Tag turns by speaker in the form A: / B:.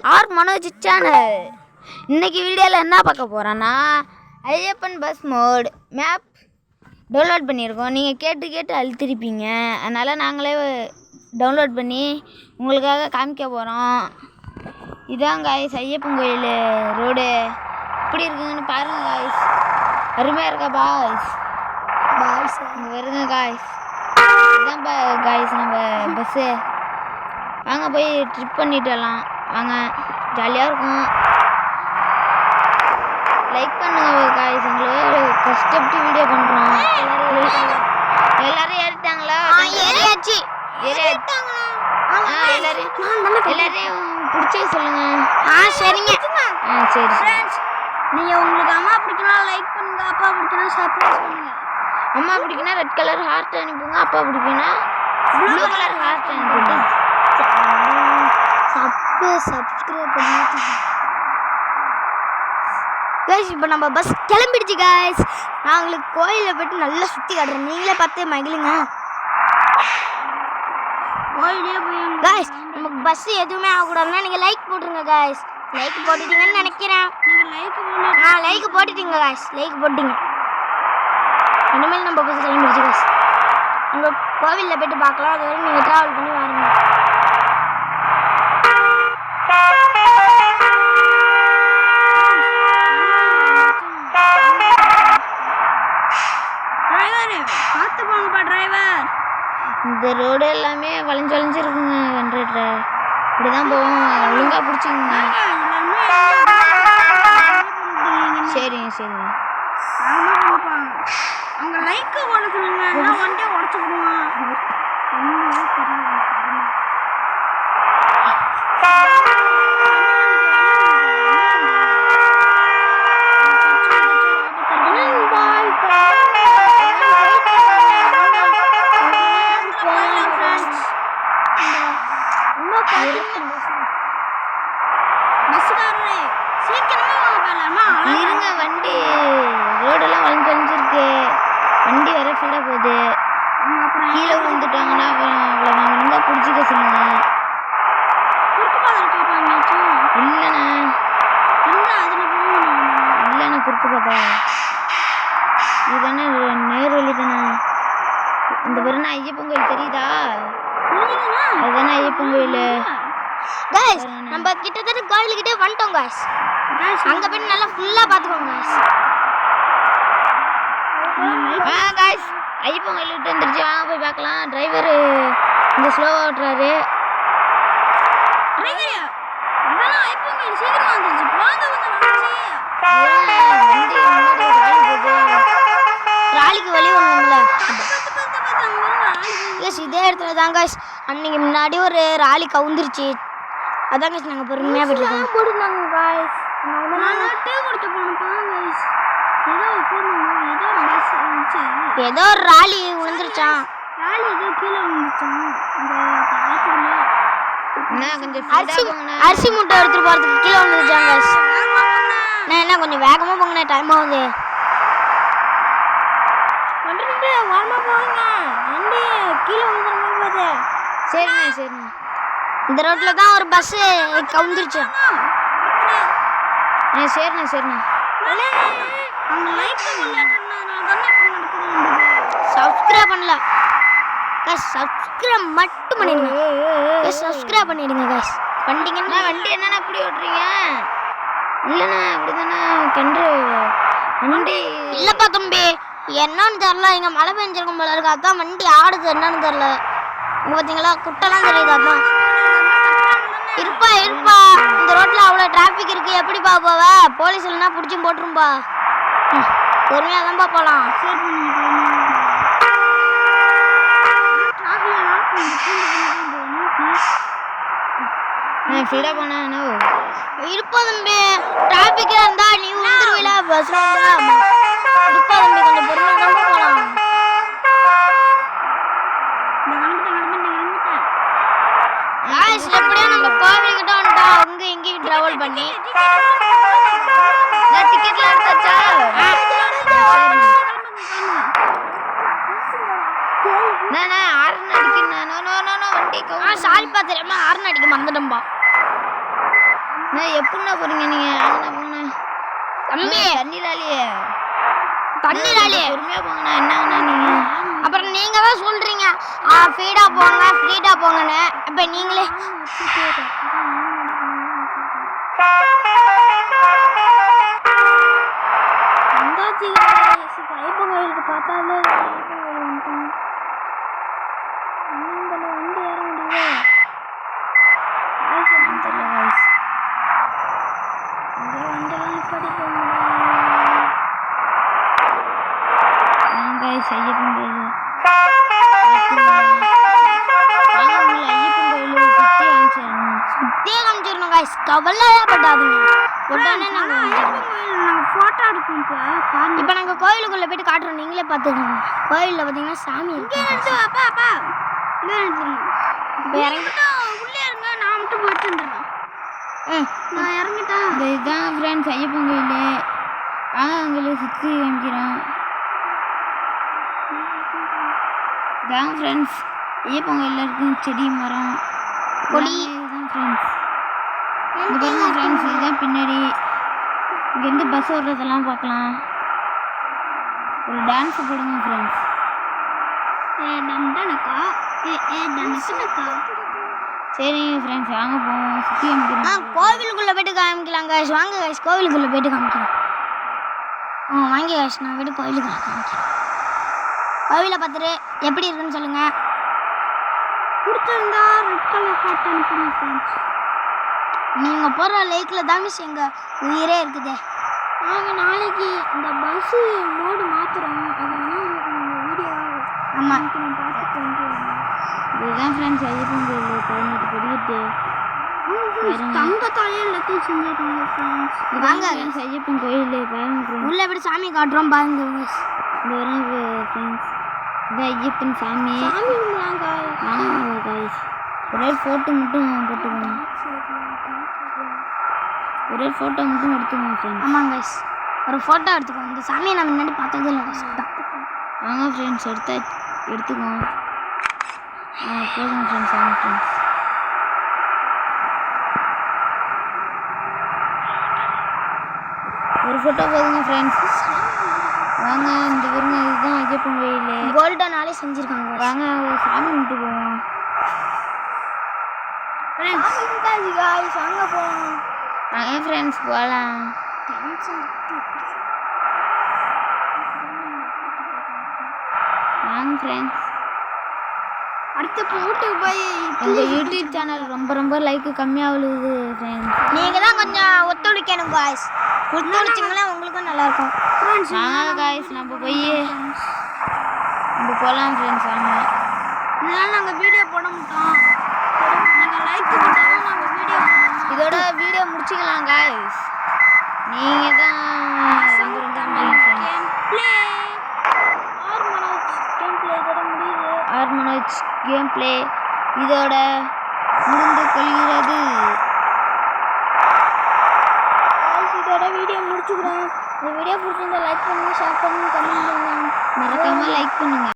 A: R Manoj channel. இன்னைக்கு வீடியோவில் என்ன பார்க்க போகிறோன்னா, Ayyappan bus mode map download பண்ணியிருக்கோம். நீங்கள் கேட்டு அழுத்திருப்பீங்க, அதனால் நாங்களே டவுன்லோட் பண்ணி உங்களுக்காக காமிக்க போகிறோம். இதான் காய்ஸ் ஐயப்பன் கோயில் ரோடு எப்படி இருக்குதுன்னு பாருங்கள் காய்ஸ். அருமையாக இருக்கா பாய்ஸ்? இங்கே வருங்க காய்ஸ். இதுதான் காய்ஸ் நம்ம பஸ்ஸு. வாங்க போய் ட்ரிப் பண்ணிட்டு வரலாம். வாங்க, ஜாலியாக இருக்கும். லைக் பண்ணுங்க காய்ஸ். எங்களுக்கு கஷ்டப்பட்டு வீடியோ பண்ணுறோம். எல்லாரும் ஏறிட்டாங்களா? ஏறியாச்சு. எல்லாரையும் பிடிச்சி சொல்லுங்க. சரிங்க. சரி ஃப்ரெண்ட்ஸ், நீங்கள் உங்களுக்கு அம்மா பிடிக்கனா லைக் பண்ணுங்க, அப்பா பிடிக்கனா சப்ஸ்கிரைப் பண்ணுங்க. அம்மா பிடிக்குன்னா ரெட் கலர் ஹார்ட் அனுப்புங்க, அப்பா பிடிக்குன்னா ப்ளூ கலர் ஹார்ட் அனுப்புங்க. சப்ஸ்கிரைப் பண்ணிட்டு கைஸ், இப்போ நம்ம பஸ் கிளம்பிடுச்சு கைஸ். நான் உங்களுக்கு கோயிலில் போய்ட்டு நல்லா சுற்றி காட்டுறேன், நீங்களே பார்த்து மகிழுங்க. கோயிலே போய் கைஸ், நமக்கு பஸ் எதுவுமே ஆகக்கூடாதுன்னா நீங்கள் லைக் போட்டுருங்க கைஸ். லைக் போட்டுட்டீங்கன்னு நினைக்கிறேன். லைக் போட்டுட்டீங்க கைஸ், லைக் போட்டுட்டீங்க. இனிமேல் நம்ம பஸ் கிளம்பிடுச்சு கைஸ். உங்கள் கோவிலில் போய்ட்டு பார்க்கலாம். அது வரைக்கும் நீங்கள் ட்ராவல் பண்ணி வாருங்க. இந்த ரோடு எல்லாமே வளைஞ்சிருக்குங்க. கண்ட்ரக்டரை இப்படி தான் போவோம், ஒழுங்காக பிடிச்சிங்க. சரிங்க சரிங்க. அவங்க லைக்கு உடச்சுங்க, வண்டியை உடச்சுக்குவோம். இருங்க, வண்டி ரோடெல்லாம் வளைஞ்சிருக்கு. வண்டி வர ஃபீலாக போகுது. கீழே விழுந்துட்டாங்கன்னா அவ்வளோ ஒழுங்காக பிடிச்சிக்க சொல்லுங்க. இல்லைண்ணா குறுக்கு பார்த்தா இதுதானே நேர் வழி தானே. இந்த பேருனா ஐயப்பன் கோயில் தெரியுதா? அதுதானே ஐயப்பன் கோயில். गाइस, நம்ம கிட்டத்தட்ட கோயிலுக்கிட்டே வந்துட்டோம் गाइस. அங்க போய் நல்லா ஃபுல்லா பாத்துக்கோங்க गाइस. गाइस, ஐயப்பன் கோயிலுக்கிட்ட வந்துருச்சு. வாங்க போய் பார்க்கலாம். டிரைவர் இந்த ஸ்லோவா ஓட்டுறாரு. டிரைவரா, இதெல்லாம் ஐயப்பன் கோயில் சீக்கிரமா வந்துருச்சு. வாங்க ராலிக்கு வழி ஒண்ணுமில்ல. गाइस, இதே இடத்துல தான் गाइस அன்னைக்கு முன்னாடி ஒரு ராலி கவுந்துருச்சு. அதான் गाइस நாங்கள் பொறுமையாக போட்டுருக்கோம். போடுனாங்க गाइस. ஏதோ ஒரு ராலி விழுந்துருச்சான். அரிசி மூட்டை எடுத்துட்டு போகிறதுக்கு கீழே விழுந்துருச்சான் गाइस. நான் என்ன கொஞ்சம் வேகமாக போங்கண்ணே, டைம் ஆகுது. சரிண்ணே சரிண்ணே. இந்த ரோட்ல தான் ஒரு பஸ் கவுந்துருச்சு. சரிண்ணே சரிண்ணே. சப்ஸ்கிரைப் பண்ணல गाइस, சப்ஸ்கிரைப் மட்டும் பண்ணிடுங்க गाइस. சப்ஸ்கிரைப் பண்ணிடுங்க गाइस. பண்ணிட்டீங்கன்னா வண்டி என்னண்ணா இப்படி ஓட்டுறீங்க? இல்லைண்ணா அப்படிதானே கண்டு வண்டி இல்லைப்பா தம்பி, என்னன்னு தெரில. இங்கே மழை பெஞ்சிருக்கும் போல இருக்கு, அதான் வண்டி ஆடுது. என்னன்னு தெரில. பார்த்தீங்களா, குட்டெல்லாம் தெரியுது. அதான் இருப்பா இந்த ரோட்டில் அவ்வளோ டிராஃபிக் இருக்குது. எப்படிப்பா போவ? போலீஸ் இல்லைன்னா பிடிச்சும் போட்டுரும்பா. பொறுமையாக தான்ப்பா போகலாம். ஃபீடாக போனா இருப்பா தம்பி. டிராஃபிக்காக இருந்தா நீ வந்துருவில பஸ் இருப்பா தம்பி, கொஞ்சம் பொறுமையாக தான் போகலாம். எப்படியா நம்ம கோவிலுக்கிட்ட வந்துட்டோம். அங்கே இங்கேயும் ட்ராவல் பண்ணி டிக்கெட்லாம் எடுத்தாச்சா? ஆர்ன் அடிக்கணும். வண்டி சாரிப்பா, தெரியாம ஆர்ன் அடிக்க மறந்துட்டோம்பா. நான் எப்படிண்ணா போறீங்க நீங்க அங்கண்ணா போங்கண்ணா
B: தம்பி
A: தண்ணிலாலியே பொறுமையா போங்கண்ணா என்னங்கண்ணா நீங்க
B: அப்புறம் நீங்க தான் சொல்றீங்க ஃபீடா போங்க ஃப்ரீடா போங்கன்னு இப்ப நீங்களே ஐயப்பன் கோயிலுக்கு பார்த்தாலே ஐயப்பன் கோயில் வந்துட்டோம் வண்டி ஏற முடியல
A: ஐயப்பன் கோயில் ஐயப்பன் கோயில்
B: சுத்தியே காமிச்சிடணும் காய்ஸ் கவலைப்படாதீங்க உடனே நாங்கள் ஃபோட்டோ எடுப்போம் இப்போ நாங்கள் கோயிலுக்குள்ளே போயிட்டு காட்டுறோம் நீங்களே பார்த்துக்கோங்க கோயிலில் பார்த்தீங்கன்னா சாமி இருக்கு இப்போ இறங்கிட்டோம் உள்ளே இருங்க நான் மட்டும் போயிட்டு வந்துடுறேன் நான் இறங்கிட்டேன்
A: இதுதான் ஃப்ரெண்ட்ஸ் ஐயப்பன் கோயில் அங்கே சுற்றி காமிக்கிறோம் இதான் ஃப்ரெண்ட்ஸ் ஐயப்பன் கோயிலில் இருக்கும் செடி மரம்
B: கொடி
A: இதுதான் ஃப்ரெண்ட்ஸ் இது பாருங்க ஃப்ரெண்ட்ஸ் இதுதான் பின்னாடி இங்கேருந்து பஸ் ஓடுறதெல்லாம் பார்க்கலாம் ஒரு டான்ஸ் போடுங்க ஃப்ரெண்ட்ஸ் சரிங்க ஃப்ரெண்ட்ஸ் வாங்க போவோம் சுற்றி காமிக்கிறோம்
B: கோவிலுக்குள்ளே போய்ட்டு காமிக்கலாம் காய்ஸ் வாங்க காய்ஸ் கோவிலுக்குள்ளே போய்ட்டு காமிக்கிறோம் வாங்கி காய்ஸ் நான் போய்ட்டு கோவிலுக்குள்ளே காமிக்கிறேன் கோவிலை பார்த்துட்டு எப்படி இருக்குன்னு சொல்லுங்கள் பிடிச்சிருந்தா ரெட் கலர் ஹார்ட் அனுப்புங்க ஃப்ரெண்ட்ஸ் நீங்கள் போடுற லைக்கில் தான் மிஸ் எங்கள் உயிரே இருக்குது நாங்கள் நாளைக்கு இந்த பஸ்ஸு மோடு மாற்றுறோம் அது வேணால் உங்களுக்கு வீடியோ ஆமாம் நான் பார்த்துட்டு
A: இதுதான் ஃப்ரெண்ட்ஸ் ஐயப்பன் கோயில் 18 படிக்கிட்டு
B: தங்கத்தாலே எல்லாத்தையும் செஞ்சிருக்காங்க ஃப்ரெண்ட்ஸ்
A: வாங்க ஃப்ரெண்ட்ஸ் ஐயப்பன் கோயில் பாருங்க ஃப்ரெண்ட்ஸ்
B: உள்ளே எப்படி சாமி காட்டுறோம் பாருங்க
A: இந்த வரும் ஃப்ரெண்ட்ஸ் இது ஐயப்பன் சாமி காய்ஸ் ஒரே ஃபோட்டோ மட்டும் போட்டுக்கோங்க ஒரே ஃபோட்டோ மட்டும் எடுத்துக்கோங்க ஃப்ரெண்ட்ஸ்
B: ஆமாங்க கைஸ் ஒரு ஃபோட்டோ எடுத்துக்கோங்க இந்த சாமியை நான் முன்னாடி பார்த்ததே இல்லை கைஸ்
A: வாங்க ஃப்ரெண்ட்ஸ் எடுத்துக்கோங்க போதுங்க ஃப்ரெண்ட்ஸ் வாங்க ஃப்ரெண்ட்ஸ் ஒரு ஃபோட்டோ போதுங்க ஃப்ரெண்ட்ஸ் வாங்க இந்த பாருங்க இதுதான் ஐயப்பன் கோயில்
B: கோல்டனாலே செஞ்சுருக்காங்க
A: வாங்க சாமி கும்பிட்டு போவோம்
B: வாங்க போவோம்
A: வாங்க ஃப்ரெண்ட்ஸ் போகலாம் வாங்க ஃப்ரெண்ட்ஸ்
B: அடுத்து யூடியூப் போய்
A: இந்த யூடியூப் சேனல் ரொம்ப லைக் கம்மியாக விழுகுது ஃப்ரெண்ட்ஸ்
B: நீங்கள் தான் கொஞ்சம் ஒத்துழைக்கணும் காய்ஸ் ஒத்துழைச்சிங்கன்னா உங்களுக்கும் நல்லாயிருக்கும்
A: வாங்க காய்ஸ் நம்ம போய் நம்ம போகலாம் ஃப்ரெண்ட்ஸ் வாங்க
B: இதெல்லாம் நாங்கள் வீடியோ போட மாட்டோம் நீங்கள் லைக் போட்டாலும் நாங்கள் வீடியோ போடுவோம்
A: இதோட வீடியோ முடிச்சுக்கலாம் காய்ஸ் நீங்கள் தான் ஆர்மனோஜ் கேம் பிளே இதோட முடிந்து கொள்கிறது
B: இதோட வீடியோ முடிச்சுக்கிறோம் இந்த வீடியோ பிடிச்சிருந்தா லைக் பண்ணுங்க ஷேர் பண்ணுங்க கமெண்ட் பண்ணுங்க
A: மறக்காமல் லைக் பண்ணுங்கள்